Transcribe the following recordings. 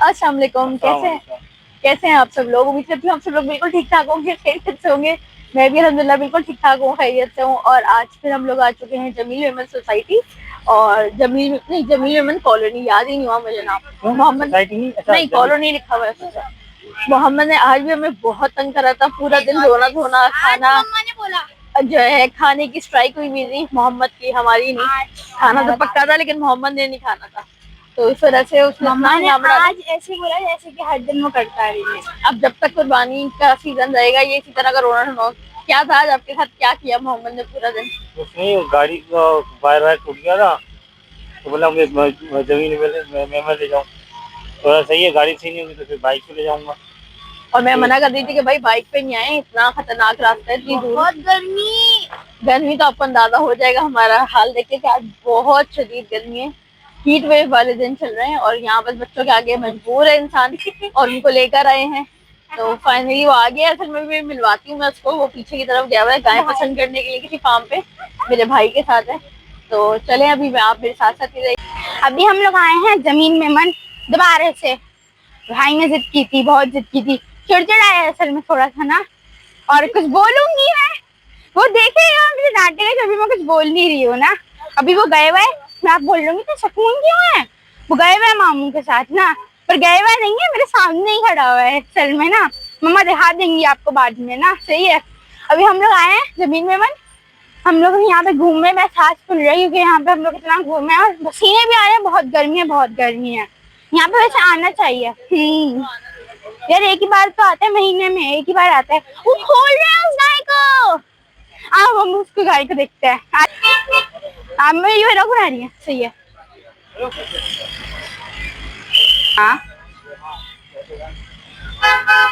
अस्सलाम वालेकुम। कैसे हैं आप सब लोग? उम्मीद करती हूँ आप सब लोग बिल्कुल ठीक ठाक होंगे, खैरियत से होंगे। मैं भी अल्हम्दुलिल्लाह बिल्कुल ठीक ठाक हूँ, खैरियत से हूँ। और आज फिर हम लोग आ चुके हैं जमील वेमन सोसाइटी और जमील वेमन कॉलोनी, याद ही नहीं हुआ मुझे नाम। मोहम्मद नहीं, कॉलोनी लिखा हुआ है। मोहम्मद ने आज भी हमें बहुत तंग करा था, पूरा दिन रोना धोना, खाना जो है खाने की स्ट्राइक हुई हुई थी मोहम्मद की, हमारी नहीं। खाना तो पक्का था लेकिन मोहम्मद ने नहीं खाना था, तो इस वजह से उसने आज ऐसे बोला जैसे कि हर दिन वो करता है। अब जब तक कुर्बानी का सीजन रहेगा ये इसी तरह का रोना धोना। क्या था आज आपके साथ, क्या किया मोहम्मद ने पूरा दिन? उसमें गाड़ी का वायर टूट गया था, तो बोला मुझे जमीन में ले जाऊँ। थोड़ा सही है, गाड़ी सही नहीं होगी तो फिर बाइक पे ले जाऊंगा। और मैं मना कर दी थी कि भाई बाइक पे नहीं आए, इतना खतरनाक रास्ता है, इतनी दूर, बहुत गर्मी तो आपको अंदाजा हो जाएगा हमारा हाल देखिए कि आज बहुत शदीद गर्मी है। हीट वेव वाले दिन चल रहे हैं और यहाँ बस बच्चों के आगे मजबूर है इंसान और उनको लेकर आए हैं। तो फाइनली वो आ गया। असल में भी मिलवाती हूँ मैं उसको, वो पीछे की तरफ गया हुआ है गाय पसंद करने के लिए किसी फार्म पे, मेरे भाई के साथ है। तो चले अभी आप मेरे साथ साथ ही रहिए। अभी हम लोग आए हैं जमीन मेमन दोबारा से। भाई ने जिद की थी, बहुत जिद की थी, चिड़चिड़ा है असल में थोड़ा सा ना। और कुछ बोलूंगी मैं, वो देखेगा मुझे डांटेगा कि अभी मैं कुछ बोल नहीं रही हूँ ना। अभी वो गए हुए, मैं आप बोल लूंगी तो सुकून क्यों है। वो गए हुए मामू के साथ ना, पर गए हुए नहीं है, मेरे सामने ही खड़ा हुआ है असल में ना। मम्मा दिखा देंगी आपको बाद में ना, सही है। अभी हम लोग आए हैं जमीन मेमन, हम लोग यहाँ पे घूमने में सांस फूल रही है क्योंकि यहाँ पे हम लोग इतना घूमे और पसीने भी आ रहे हैं, बहुत गर्मी है, बहुत गर्मी है यहाँ पे। वैसे आना चाहिए। यार एक ही बार तो आता है महीने में, एक ही बार आता है। वो खोल रहे हैं उस गाय को, आओ हम उसको गाय को देखते हैं। आप मेरी वीडियो बना रही है, सही है। हाँ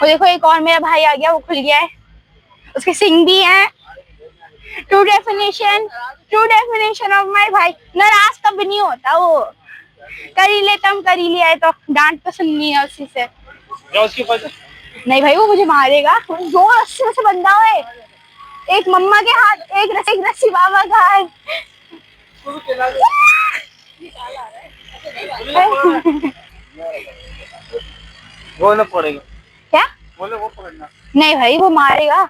वो देखो एक और मेरा भाई आ गया, वो खुल गया है, उसके सिंग भी हैं। ट्रू डेफिनेशन ऑफ माय भाई। नाराज कब नहीं होता वो, कर ही ले कम कर ही लिया है तो डांट तो सुननी है उसी से। नहीं भाई वो मुझे मारेगा, दो रस्सी से बंधा हुआ है, एक मम्मा के हाथ, एक रस्सी बाबा का हाथ। बोलना पड़ेगा क्या बोले, वो पकड़ना नहीं भाई वो मारेगा,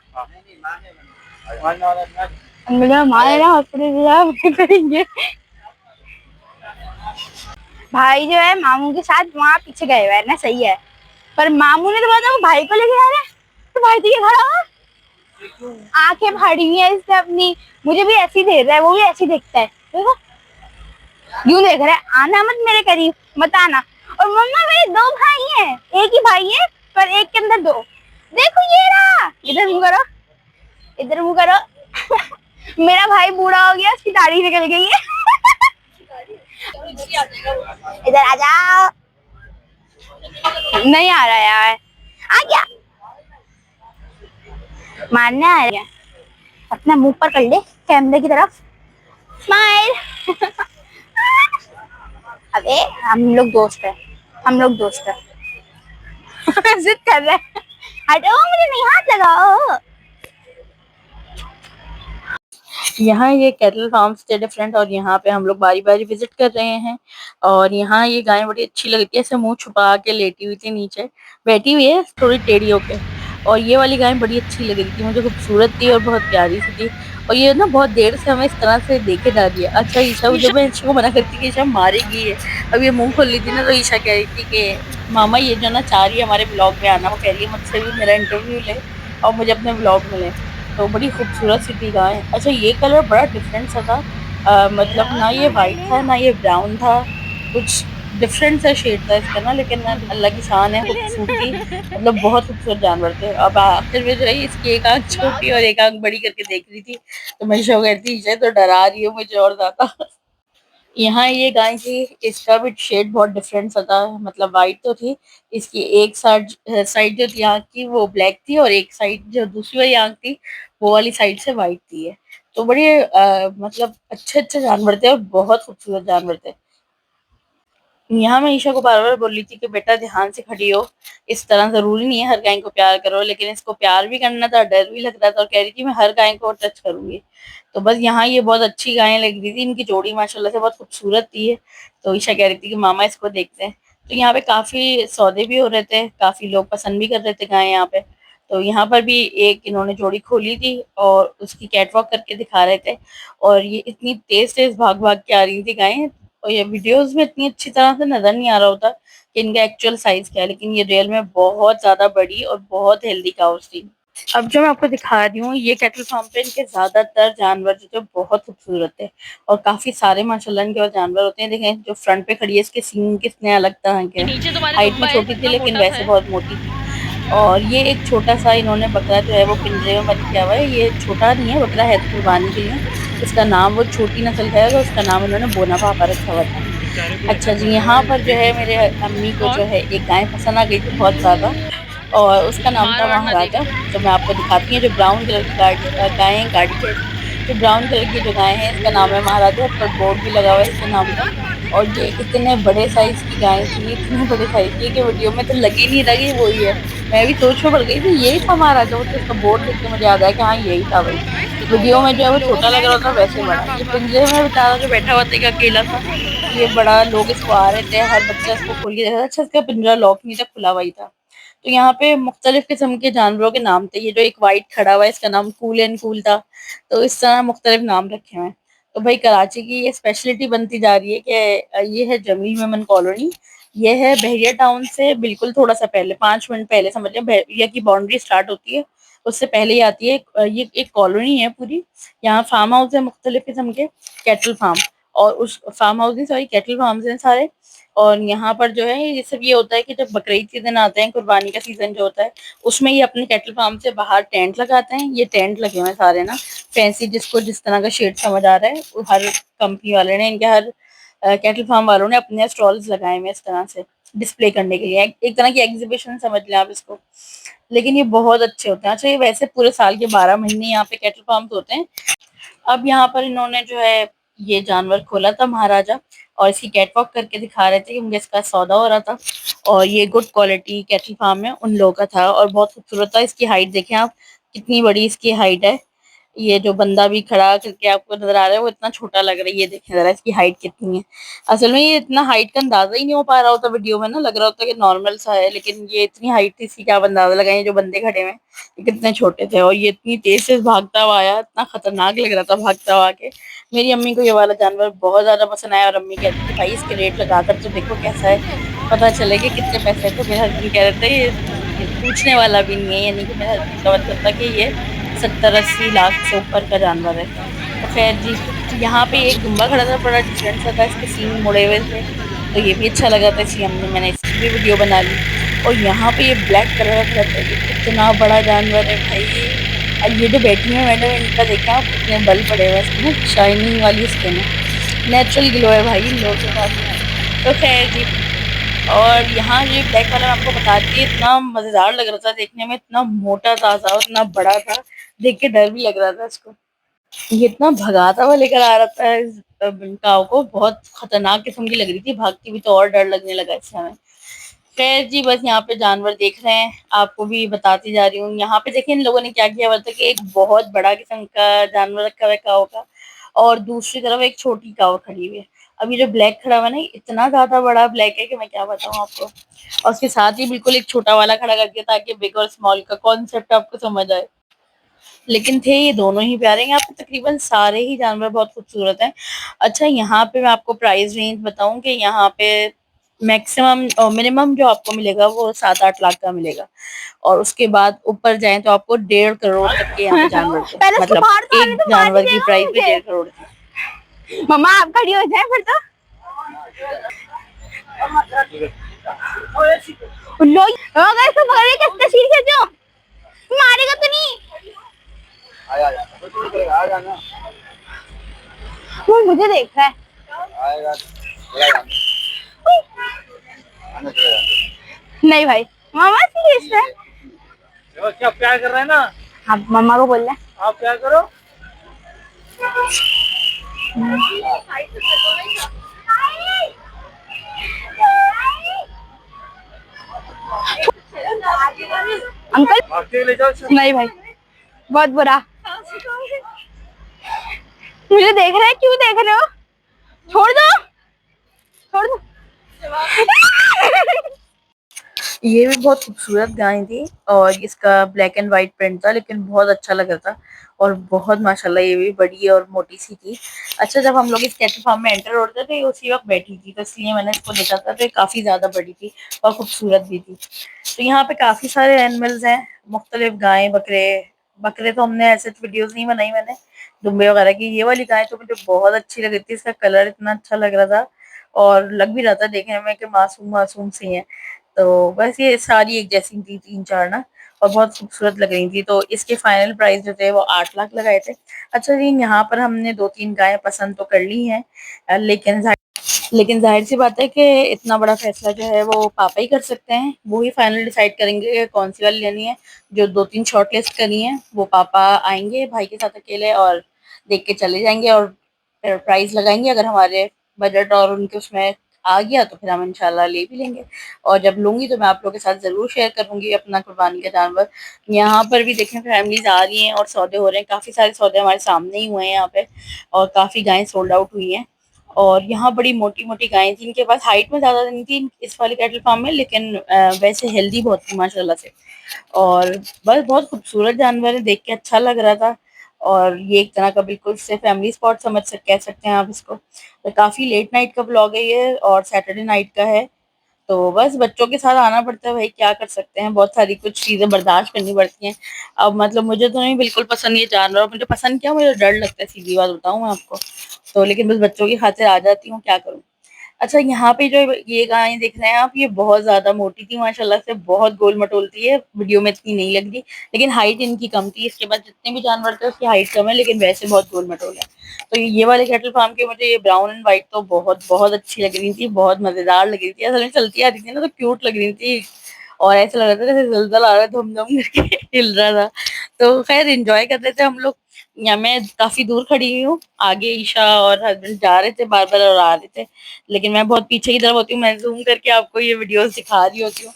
मारेगा करेंगे। भाई जो है मामू के साथ वहाँ पीछे गए हुए है ना, सही है। पर मामू ने तो बोला वो भाई को लेके आ रहे हैं, तो भाई तो ये खड़ा हुआ, आंखें फाड़ी हुई है इसने अपनी, मुझे भी ऐसी देख रहा है, वो भी ऐसी देखता है, देखो यूं देख रहा है, आना मत मेरे करीब, मत आना। और मम्मा मेरे दो भाई हैं, एक ही भाई है पर एक के अंदर दो। देखो ये रहा, इधर मुंह करो, इधर मुंह करो। मेरा भाई बूढ़ा हो गया, उसकी दाढ़ी निकल गई है। इधर आ जाओ, नहीं आ रहा यार, आ गया, मारने आ रहा है। अपना मुंह पर कर ले कैमरे की तरफ, स्माइल। अबे हम लोग दोस्त है, हम लोग दोस्त है। जिद कर रहे हैं, हटो मुझे नहीं हाथ लगाओ। यहाँ ये कैटल फार्म स्टे डिफरेंट और यहाँ पे हम लोग बारी बारी विजिट कर रहे हैं। और यहाँ ये गाय बड़ी अच्छी लगती है, ऐसे मुंह छुपा के लेटी हुई थी, नीचे बैठी हुई है थोड़ी टेढ़ी होके। और ये वाली गाय बड़ी अच्छी लग रही थी मुझे, खूबसूरत थी और बहुत प्यारी सी थी। और ये ना बहुत देर से हमें इस तरह से देखे जा रही है। अच्छा ईशा, जब मैं ईशा को मना करती कि ईशा मारेगी है, अब ये मुंह खोल ली थी ना, तो ईशा कह रही थी कि मामा ये जो ना चाह रही है हमारे ब्लॉग में आना, वो कह रही है मुझसे भी मेरा इंटरव्यू ले और मुझे अपने ब्लॉग में ले। तो बड़ी खूबसूरत सी थी गाय। अच्छा ये कलर बड़ा डिफरेंट सा था, मतलब ना ये वाइट था ना ये ब्राउन था, कुछ डिफरेंट सा शेड था इसका ना, लेकिन अल्लाह की शान है खूबसूरती, मतलब बहुत खूबसूरत जानवर थे। अब आखिर में जो है इसकी एक आंख छोटी और एक आंख बड़ी करके देख रही थी, तो मैं शो कहती है तो डरा रही हूँ मुझे और ज्यादा। यहाँ ये गाय की, इसका भी शेड बहुत डिफरेंट सा था, मतलब वाइट तो थी, इसकी एक साइड साइड जो थी आँख की वो ब्लैक थी और एक साइड जो दूसरी वाली आँख थी वो वाली साइड से वाइट थी है। तो बड़े मतलब अच्छे अच्छे जानवर थे और बहुत खूबसूरत जानवर थे। यहाँ मैं ईशा को बार बार बोल रही थी कि बेटा ध्यान से खड़ी हो, इस तरह जरूरी नहीं है हर गाय को प्यार करो, लेकिन इसको प्यार भी करना था, डर भी लग रहा था और कह रही थी मैं हर गाय को टच करूंगी। तो बस यहाँ ये बहुत अच्छी गायें लग रही थी, इनकी जोड़ी माशाल्लाह से बहुत खूबसूरत थी। तो ईशा कह रही थी कि मामा इसको देखते हैं। तो यहाँ पे काफी सौदे भी हो रहे थे, काफी लोग पसंद भी कर रहे थे गाय यहाँ पे। तो यहाँ पर भी एक इन्होंने जोड़ी खोली थी और उसकी कैटवॉक करके दिखा रहे थे, और ये इतनी तेज तेज भाग भाग के आ रही थी गायें, और ये वीडियोस में इतनी अच्छी तरह से नजर नहीं आ रहा होता कि इनका एक्चुअल साइज क्या है, लेकिन ये रियल में बहुत ज्यादा बड़ी और बहुत हेल्दी काउस थी। अब जो मैं आपको दिखा रही हूँ ये कैटल फार्म पे इनके ज्यादातर जानवर जो बहुत खूबसूरत है, और काफी सारे माशाल्लाह इनके पास जानवर होते हैं। देखें जो फ्रंट पे खड़ी है इसके सींग कितने अलग तरह के हैं। हाइट में छोटी थी लेकिन वैसे बहुत मोटी थी। और ये एक छोटा सा इन्होंने बकरा जो है वो पिंजरे में बंद किया हुआ है। ये छोटा नहीं है, बकरा है तो कुर्बानी के लिए। इसका नाम वो छोटी नस्ल का है, तो उसका नाम इन्होंने बोना पापा रखा हुआ था। अच्छा जी, यहाँ पर जो है मेरे अम्मी को जो है एक गाय पसंद आ गई थी बहुत ज्यादा, और उसका नाम था महाराजा। तो मैं आपको दिखाती हूँ, जो ब्राउन कलर की गाय है, गाड़ी है, जो ब्राउन कलर की जो गाय है इसका नाम है महाराजा, पर बोर्ड भी लगा हुआ है इसके नाम का। और ये इतने बड़े साइज की गाय थी, इतने बड़े साइज की कि वीडियो में तो लग ही नहीं रहा कि ये वही है। मैं भी सोच में पड़ गई थी यही था महाराजा, वो तो इसका बोर्ड देख के मुझे याद आया कि हाँ यही था भाई। वीडियो में जो है वो छोटा लग रहा था, वैसे बड़ा। ये पिंजरे में बेचारा जो बैठा हुआ था एक अकेला था, ये बड़ा लोग इसको आ रहे थे, हर बच्चा इसको खोल के देखा था। अच्छा इसका पिंजरा लॉक नहीं था, खुला हुआ ही था। तो यहाँ पे मुख्तलिफ किस्म के जानवरों के नाम थे। ये जो एक वाइट खड़ा हुआ है इसका नाम कूल एंड कूल था। तो इस तरह मुख्तलिफ नाम रखे हुए हैं। तो भाई कराची की ये स्पेशलिटी बनती जा रही है कि ये है जमील मेमन कॉलोनी। ये है बहरिया टाउन से बिल्कुल थोड़ा सा पहले, 5 मिनट पहले समझ लें, बहरिया की बाउंड्री स्टार्ट होती है, उससे पहले ही आती है। ये एक कॉलोनी है पूरी। यहाँ फार्म हाउस है मुख्तलिफ किस्म के, कैटल फार्म, और उस फार्म हाउस नहीं सॉरी कैटल फार्म हैं सारे। और यहाँ पर जो है ये सब ये होता है कि जब बकरीद के दिन आते हैं, कुर्बानी का सीजन जो होता है, उसमें ये अपने कैटल फार्म से बाहर टेंट लगाते हैं। ये टेंट लगे हुए हैं सारे ना, फैंसी, जिसको जिस तरह का शेड समझ आ रहा है, वो हर कंपनी वाले ने, इनके हर कैटल फार्म वालों ने अपने स्टॉल्स लगाए हुए इस तरह से डिस्प्ले करने के लिए। एक तरह की एग्जीबिशन समझ लें आप इसको, लेकिन ये बहुत अच्छे होते हैं। अच्छा ये वैसे पूरे साल के 12 महीने यहाँ पे कैटल फार्म होते हैं। अब यहाँ पर इन्होंने जो है ये जानवर खोला था महाराजा, और इसकी कैटवॉक करके दिखा रहे थे क्योंकि इसका सौदा हो रहा था। और ये गुड क्वालिटी कैटल फार्म में उन लोगों का था, और बहुत खूबसूरत था। इसकी हाइट देखें आप, कितनी बड़ी इसकी हाइट है। ये जो बंदा भी खड़ा करके आपको नजर आ रहा है वो इतना छोटा लग रहा है। ये देखें जरा इसकी हाइट कितनी है। असल में ये इतना हाइट का अंदाजा ही नहीं हो पा रहा होता वीडियो में ना, लग रहा होता कि नॉर्मल सा है, लेकिन ये इतनी हाइट थी इसकी, क्या आप अंदाजा लगाए जो बंदे खड़े हुए हैं ये कितने छोटे थे। और ये इतनी तेज से भागता हुआ आया, इतना खतरनाक लग रहा था भागता हुआ आके। मेरी अम्मी को ये वाला जानवर बहुत ज्यादा पसंद आया, और अम्मी कहती थी भाई इसके रेट लगा कर तो देखो कैसा है, पता चलेगा कितने पैसे है। तो मेरे हस्बैंड कह रहे थे ये पूछने वाला भी नहीं है, यानी कि मेरे हस्बैंड का मतलब था कि ये 70-80 लाख से ऊपर का जानवर है। तो खैर जी, यहाँ पे एक दुम्बा खड़ा था, बड़ा डिफरेंट सा था, इसके सींग मुड़े हुए थे, तो ये भी अच्छा लगा था, इसलिए मैंने इसकी भी वीडियो बना ली। और यहाँ पे ये ब्लैक कलर का खड़ा था, ये कितना बड़ा जानवर है भाई। और ये जो बैठी है मैडम, इनका देखा आप कितने बल पड़े हुए हैं इसमें, शाइनिंग वाली स्किन है, नेचुरल ग्लो है भाई इन लोगों के पास में। तो खैर जी, और यहाँ ये ब्लैक वाला मैं आपको बताती है, इतना मजेदार लग रहा था देखने में, इतना मोटा ताजा और इतना बड़ा था, देख के डर भी लग रहा था इसको। ये इतना भगाता हुआ लेकर आ रहा था इस काऊ को, बहुत खतरनाक किस्म की लग रही थी, भागती हुई तो और डर लगने लगा इससे हमें। खैर जी, बस यहाँ पे जानवर देख रहे हैं, आपको भी बताती जा रही हूँ। यहाँ पे देखिए इन लोगों ने क्या किया हुआ था कि एक बहुत बड़ा किस्म का जानवर रखा हुआ है काऊ का, और दूसरी तरफ एक छोटी काऊ खड़ी हुई है। अब ये जो ब्लैक खड़ा हुआ है ना, इतना ज्यादा बड़ा ब्लैक है कि मैं क्या बताऊँ आपको। और उसके साथ ही बिल्कुल एक छोटा वाला खड़ा कर दिया ताकि बिग और स्मॉल का कॉन्सेप्ट आपको समझ आए। लेकिन थे ये दोनों ही प्यारे हैं। यहाँ पे तकरीबन सारे ही जानवर बहुत खूबसूरत हैं। अच्छा यहाँ पे मैं आपको प्राइस रेंज बताऊं कि यहाँ पे मैक्सिमम और मिनिमम जो आपको मिलेगा वो 7-8 लाख का मिलेगा, और उसके बाद ऊपर जाएं तो आपको 1.5 करोड़ तक के यहाँ पे जानवर थे। पहले उसको मतलब बाहर तो आने एक दो, पानी जानवर की देगा प्राइस भी मुझे। 1.5 करोड़ थी। मम्मा आप खड़ी हो जाए फिर तो। लोग अगर इसको पकड़ के किस तस्वीर खींचो, मारेगा तो नहीं। वो मुझे देख रहा है। नहीं भाई, मामा सीरियस है। क्या प्यार कर रहे हैं ना आप मम्मा को बोल रहे हैं। आप, प्यार करो। अंकल ले जाओ। नहीं भाई, बहुत बुरा। मुझे देख रहे हैं, क्यों देख रहे हो? छोड़ दो, छोड़ दो। ये भी बहुत खूबसूरत गाय थी और इसका ब्लैक एंड व्हाइट प्रिंट था, लेकिन बहुत अच्छा लग रहा था और बहुत माशाल्लाह ये भी बड़ी और मोटी सी थी। अच्छा, जब हम लोग इस कैटल फार्म में एंटर होते थे उसी वक्त बैठी थी, तो इसलिए मैंने इसको देखा था, तो ये काफी ज्यादा बड़ी थी और खूबसूरत भी थी। तो यहाँ पे काफी सारे एनिमल्स हैं, मुख्तलिफ गाय बकरे। बकरे तो हमने ऐसे वीडियोस नहीं बनाई मैंने, दुम्बे वगैरह की। ये वाली गाय तो मुझे बहुत अच्छी लग रही थी, इसका कलर इतना अच्छा लग रहा था और लग भी रहा था देखने में कि मासूम मासूम सी है। तो बस ये सारी एक जैसी थी, 3-4 ना, और बहुत खूबसूरत लग रही थी। तो इसके फाइनल प्राइस जो थे वो 8 लाख लगाए थे। अच्छा जी, यहाँ पर हमने 2-3 गायें पसंद तो कर ली हैं, लेकिन जाहिर सी बात है कि इतना बड़ा फैसला जो है वो पापा ही कर सकते हैं। वो ही फाइनल डिसाइड करेंगे कि कौन सी वाली लेनी है। जो 2-3 शॉर्ट लिस्ट करी हैं वो पापा आएंगे भाई के साथ अकेले और देख के चले जाएंगे और प्राइस लगाएंगे। अगर हमारे बजट और उनके उसमें आ गया तो फिर हम इंशाल्लाह ले भी लेंगे। और जब लूंगी तो मैं आप लोगों के साथ जरूर शेयर करूंगी अपना कुर्बानी का जानवर। यहाँ पर भी देखें फैमिलीज आ रही हैं और सौदे हो रहे हैं, काफी सारे सौदे हमारे सामने ही हुए हैं यहाँ पे और काफी गायें सोल्ड आउट हुई हैं। और यहाँ बड़ी मोटी मोटी गायें थी, इनके पास हाइट में ज्यादा नहीं थी इस वाले कैटल फार्म में, लेकिन वैसे हेल्दी बहुत थी माशाल्लाह से। और बस बहुत खूबसूरत जानवर है, देख के अच्छा लग रहा था। और ये एक तरह का बिल्कुल से फैमिली स्पॉट कह सकते हैं आप इसको। तो काफी लेट नाइट का ब्लॉग है ये और सैटरडे नाइट का है। तो बस बच्चों के साथ आना पड़ता है भाई, क्या कर सकते हैं, बहुत सारी कुछ चीजें बर्दाश्त करनी पड़ती हैं। अब मतलब मुझे तो नहीं बिल्कुल पसंद ये जानवर, मुझे पसंद क्या, मुझे डर लगता है, सीधी बात बताऊं मैं आपको। तो लेकिन बस बच्चों की खातिर आ जाती हूँ, क्या करूँ। अच्छा, यहाँ पे जो ये गाय देख रहे हैं आप, ये बहुत ज्यादा मोटी थी माशाल्लाह से, बहुत गोल मटोल थी। ये वीडियो में इतनी नहीं लग रही, लेकिन हाइट इनकी कम थी। इसके बाद जितने भी जानवर थे उसकी हाइट कम है, लेकिन वैसे बहुत गोल मटोल है। तो ये वाले कैटल फार्म के मुझे ये ब्राउन एंड व्हाइट तो बहुत बहुत अच्छी लग रही थी, बहुत मजेदार लग रही थी। असल में चलती आ रही थी ना तो क्यूट लग रही थी और ऐसा लग रहा था जैसे जलजल आ रहा है, धुम धुम करके हिल रहा था। तो खैर एंजॉय कर रहे थे हम लोग। या मैं काफी दूर खड़ी हुई हूँ, आगे ईशा और हस्बैंड जा रहे थे बार बार और आ रहे थे, लेकिन मैं बहुत पीछे की तरफ होती हूँ, मैं जूम करके आपको ये वीडियोस दिखा रही होती हूँ।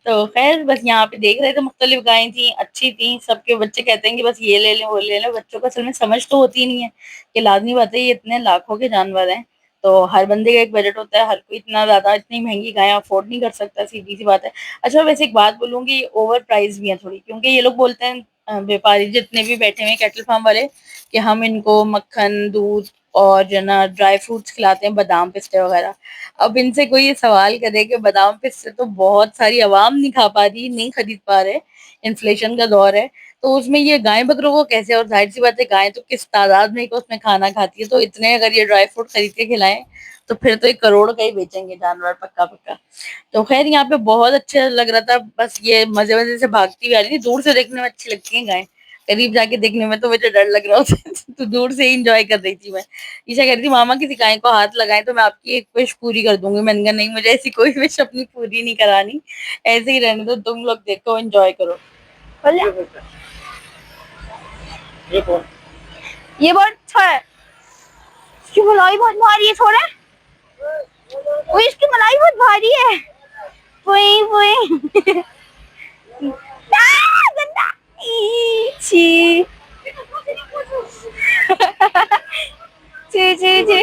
तो खैर बस यहाँ पे देख रहे थे, मुख्तलिफ गायें थी, अच्छी थी। सबके बच्चे कहते हैं कि बस ये ले लें वो ले लें, बच्चों को असल में समझ तो होती नहीं है कि लाजमी बात है ये इतने लाखों के जानवर हैं, तो हर बंदे का एक बजट होता है, हर कोई इतना ज्यादा इतनी महंगी गाय अफोर्ड नहीं कर सकता, सीधी सी बात है। अच्छा, वैसे एक बात बोलूंगी, ओवर प्राइस भी है थोड़ी, क्योंकि ये लोग बोलते हैं व्यापारी जितने भी बैठे हुए कैटल फार्म वाले कि हम इनको मक्खन दूध और जो ना ड्राई फ्रूट्स खिलाते हैं, बादाम पिस्ते वगैरह। अब इनसे कोई ये सवाल करे कि बादाम पिस्ते तो बहुत सारी आवाम नहीं खा पा रही, नहीं खरीद पा रहे, इन्फ्लेशन का दौर है, तो उसमें ये गाय बकरों को कैसे। और जाहिर सी बात है गाय तो किस तादाद में को उसमें खाना खाती है, तो इतने अगर ये ड्राई फ्रूट खरीद के खिलाएं तो फिर तो 1 करोड़ का ही बेचेंगे जानवर पक्का पक्का। तो खैर यहाँ पे बहुत अच्छा लग रहा था, बस ये मजे मजे से भागती हुई आ रही थी। दूर से देखने में अच्छी लगती है गाय, करीब जाके देखने में तो मुझे डर लग रहा होता है। तो दूर से ही इंजॉय कर रही थी मैं। ईशा कह रही थी मामा किसी गाय को हाथ लगाए तो मैं आपकी एक विश पूरी कर दूंगी। मैंने कहा नहीं, मुझे ऐसी कोई विश अपनी पूरी नहीं करानी, ऐसे ही रहने दो, तुम लोग देखो एंजॉय करो। ये बहुत अच्छा है, इसकी मलाई बहुत भारी है, छोड़े। वो इसकी मलाई बहुत भारी है। वही वही गंदा। छी छी छी छी।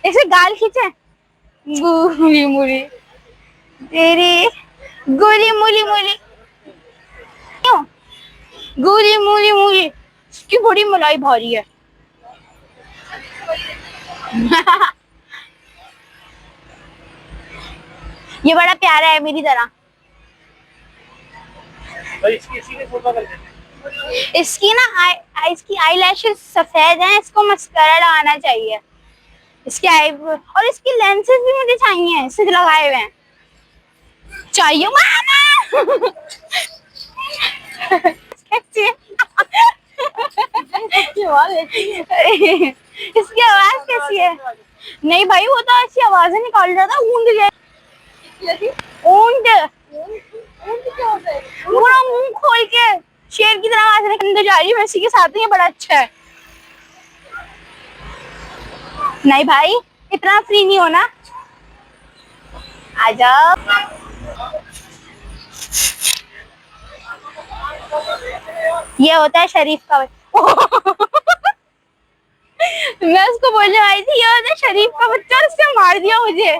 ऐसे गाल खींचे, गोली मोली तेरी, गोली मोली मोली, क्यों गोली मोली मोली, इसकी बड़ी मलाई भारी है। ये बड़ा प्यारा है मेरी तरह। इसकी ना इसकी आई लैशेस सफेद हैं, इसको मस्करा लगाना चाहिए। इसकी आई और इसकी लेंसेज भी मुझे चाहिए, इसे लगाए हुए हैं चाहिए मामा। इसकी आवाज कैसी है? नहीं भाई, वो तो ऐसी आवाजें निकाल रहा था, ऊंट जैसी। ऊंट पूरा मुंह खोल के शेर की तरह आवाज अंदर जा रही है, इसी के साथ ही बड़ा अच्छा है। नहीं भाई, इतना फ्री नहीं होना, आ जाओ। ये होता है शरीफ का। मैं उसको उसको बोलने वाली थी, ये होता शरीफ का बच्चा, उसने मार दिया मुझे।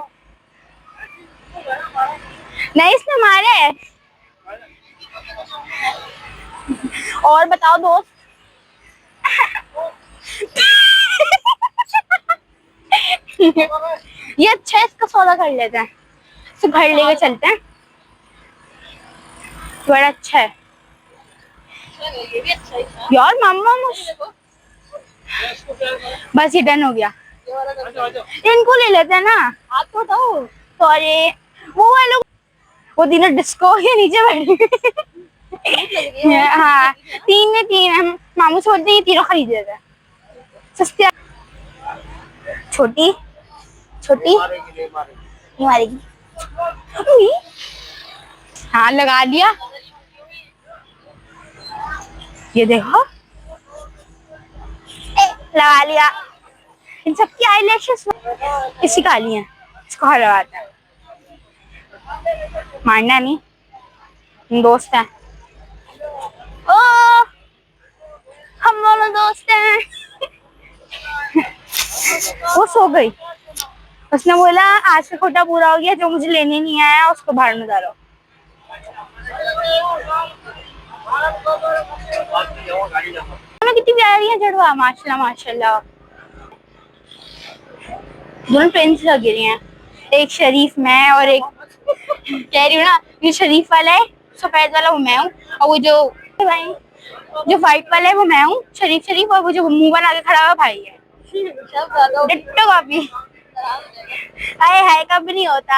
नहीं, इसने मारा है। और बताओ दोस्त। ये अच्छा है, इसका सौदा कर लेते हैं, इसको घर लेके चलते हैं, बड़ा अच्छा है यार। मम्मा बस ये डन हो गया, इनको ले लेते हैं ना। आपको बताओ, सॉरी वो वालों, वो तीनों डिस्को के नीचे बैठे। हाँ, 3 में 3 है, मामू से बोलते हैं ये तीनों खरीद लेते हैं, सस्ते। छोटी छोटी नहीं मारेगी। हाँ, लगा लिया, ये देखो लगा लिया। इन सबकी आईलैशेस किसी काली है, इसको हर लगाता है। मारना नहीं, दोस्त है। ओ, हम दोनों दोस्त हैं। वो सो गई, उसने बोला आज का कोटा पूरा हो गया, जो मुझे लेने नहीं आया उसको बाहर में डालो। कितनी प्यारी है जड़वा, माशाल्लाह माशाल्लाह। दोनों फ्रेंड्स लगी रही हैं, एक शरीफ मैं और एक कह रही हूँ ना, ये शरीफ वाला है, सफेद वाला वो मैं हूँ, और वो जो भाई जो व्हाइट वाला है वो मैं हूँ, शरीफ शरीफ, और वो जो मुंह बना के खड़ा हुआ भाई है। Ditto copy. हाय हाय कभी नहीं होता।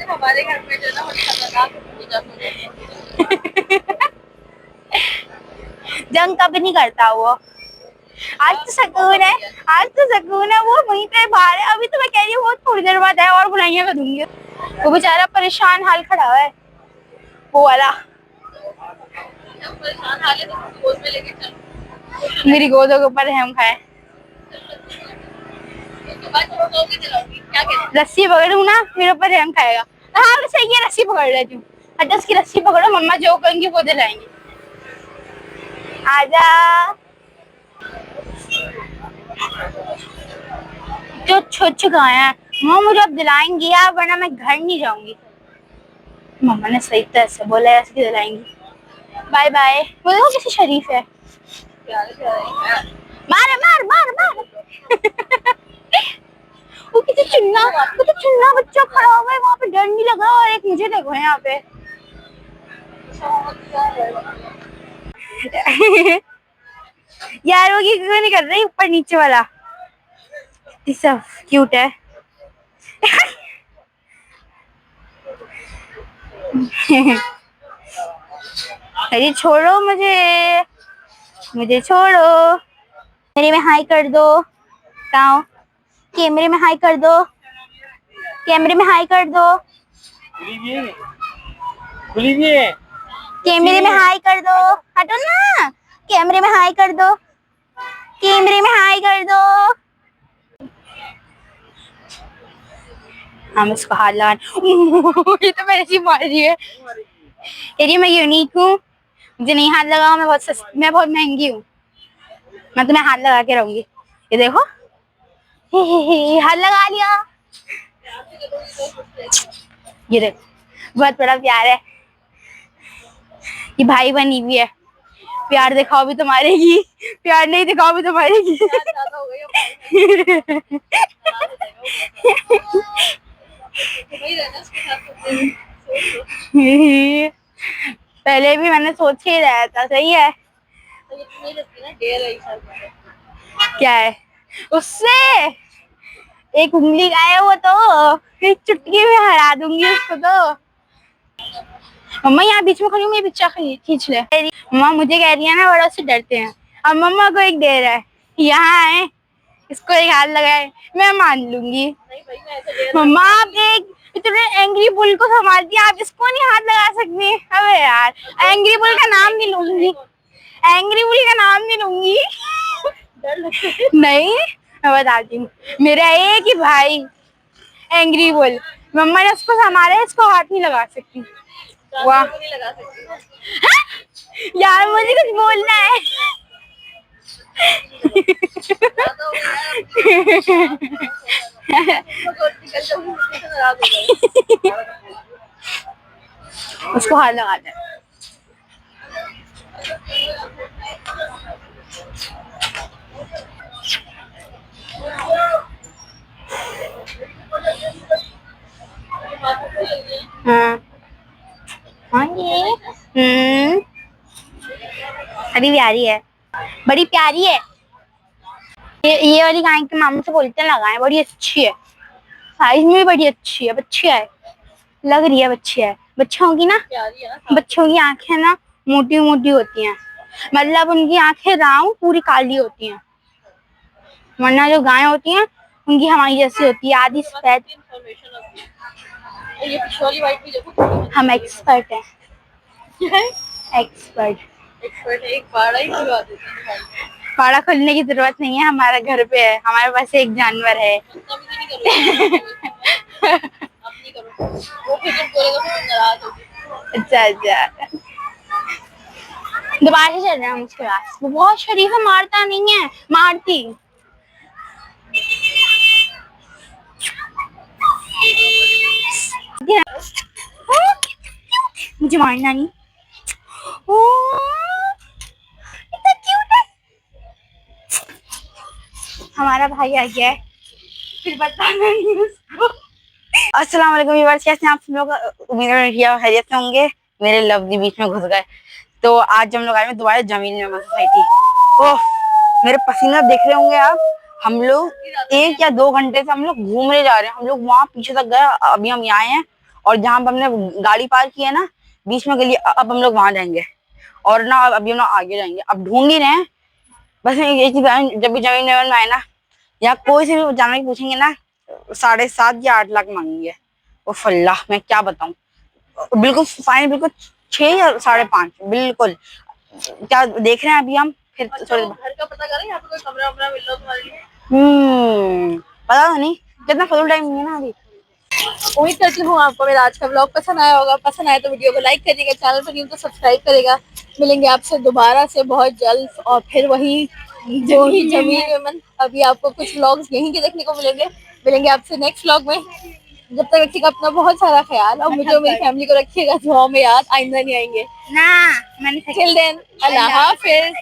हमारे घर में जो ना जंग कभी नहीं करता वो। आज तो सुकून है, आज तो सुकून है, वो वहीं पे बाहर है। अभी तो मैं कह रही हूँ वो थोड़ी देर बाद है और बुलाइयां कर दूंगी। वो बेचारा परेशान हाल खड़ा है, वो वाला। परेशान हाल है तो गोद में लेके चलो, मेरी गोदों के ऊपर रहम खाए। रस्सी पकड़ू ना, मेरे ऊपर रहम खाएगा। हाँ सही है, रस्सी पकड़ लेती हूँ। अच्छा उसकी रस्सी पकड़ो, मम्मा जो कहेंगी वो दिलाएंगी। आजा। जो छुच गए हैं मम्मा, मुझे अब दिलाएंगी यार, वरना मैं घर नहीं जाऊंगी। मम्मा ने सही तरह से बोला है, इसकी दिलाएंगी। Bye bye. वो देखो किसी शरीफ है, मार मार मार मार। वो किसी चुन्ना बच्चा खड़ा हुआ है वहाँ पे, डर नहीं लग रहा। और एक मुझे देखो यहाँ पे। यार वो क्यों नहीं कर रही, ऊपर नीचे वाला सब क्यूट है। अरे छोड़ो मुझे, मुझे छोड़ो। मेरे में हाई कर दो, ताओ कैमरे में हाई कर दो, कैमरे में हाई कर दो, कैमरे में हाई कर दो। हटो ना, कैमरे में हाई कर दो, कैमरे में हाई कर दो। हम इसको हाथ लगा। ये तो मेरे से मार रही है। यदि मैं यूनिक हूँ, मुझे नहीं हाथ लगाओ, मैं बहुत महंगी हूँ, मैं तुम्हें हाथ लगा के रहूंगी। ये देखो हाथ लगा लिया। ये देखो बहुत बड़ा प्यार है, ये भाई बनी हुई है। प्यार दिखाओ भी तो मारेगी, प्यार नहीं दिखाओ भी तो मारेगी। पहले भी मैंने सोच ही रहा था, सही है। क्या है उससे, एक उंगली का है वो, तो एक चुटकी में हरा दूंगी उसको। तो मम्मा यहाँ बीच में खड़ी हूँ, मेरी पिक्चर खींच ले। मम्मा मुझे कह रही है ना, बड़ा से डरते हैं। अब मम्मा को एक दे रहा है, यहाँ है, इसको एक हाथ लगाए, मैं मान लूंगी। मम्मा आप एक इतने एंग्री बुल को संभालती हैं, आप इसको नहीं हाथ लगा सकती। अबे यार, एंग्री बुल का नाम नहीं लूंगी, एंग्री बुल का नाम नहीं लूंगी। नहीं, मैं बताती हूँ, मेरा एक ही भाई एंग्री बुल, मम्मा ने उसको संभाला, इसको हाथ नहीं लगा सकती। वाह यार, मुझे कुछ बोलना है। उसको हाथ लगा दे। हाँ हाँ ये अभी प्यारी है, बड़ी प्यारी है। ये वाली गाय के मामू से बोलते लगाए, बड़ी अच्छी है, साइज में भी बड़ी अच्छी है, बच्ची है, लग रही है बच्ची है। बच्चों की ना, बच्चों की आंखें ना मोटी मोटी होती हैं, मतलब उनकी आंखें राउंड पूरी काली होती हैं, वरना जो गाय होती हैं उनकी हमारी जैसी होती है, आधी सफेद। हम एक्सपर्ट हैं, एक्सपर्ट। पाड़ा खोलने की जरूरत नहीं है, हमारा घर पे है, हमारे पास एक जानवर है। अच्छा अच्छा, दोबारा से चल रहे हैं हम उसके पास। वो बहुत शरीफ है, मारता नहीं है, मारती। मुझे मारना नहीं। इतना क्यूट है। हमारा भाई आ गया है, फिर बताना नहीं उसको। अस्सलाम वालेकुम व्यूअर्स, कैसे हैं आप सब लोग? उम्मीद है खैरियत से होंगे। मेरे लफ्ज़ बीच में घुस गए, तो आज हम लोग आए हैं दोबारा जमीन मेमन सोसाइटी। ओह, मेरे पसीना देख रहे होंगे आप। हम लोग 1 या 2 घंटे से हम लोग घूमने जा रहे हैं। हम लोग वहाँ पीछे तक गए, अभी हम यहाँ आए हैं, और जहाँ पर हमने गाड़ी पार्क की है ना, बीच में गली, अब हम लोग वहाँ जाएंगे, और ना अभी हम लोग आगे जाएंगे। अब ढूंढ ही रहे हैं। बस ये चीज, जब भी जमीन मेमन में आए ना, या कोई से भी जानवर पूछेंगे ना, 7.5 या 8 लाख मांगेंगे। वो फल्लाह, मैं क्या बताऊं। बिल्कुल फाइनल, बिल्कुल 6 या 5.5, बिल्कुल। क्या देख रहे हैं अभी हम, फिर थोड़ी घर का पता करें, यहाँ पे कोई कमरा वमरा मिल रहा हो तुम्हारे लिए? पता तो नहीं, कितना फुल टाइम नहीं है ना अभी। उम्मीद करती हूँ आपको मेरा आज का व्लॉग पसंद आया होगा। पसंद आया तो वीडियो को लाइक करिएगा, चैनल पर न्यू तो सब्सक्राइब करेगा। मिलेंगे आपसे दोबारा से बहुत जल्द, और फिर वही जमीन मेमन। अभी आपको कुछ व्लॉग्स यहीं के देखने को मिलेंगे। मिलेंगे आपसे नेक्स्ट व्लॉग में। जब तक रखिएगा अपना बहुत सारा ख्याल, और मुझे और मेरी फैमिली को रखिएगा दुआओं में याद। आइंदा नहीं आएंगे ना, मैंने टिल देन, अल्लाह हाफिज।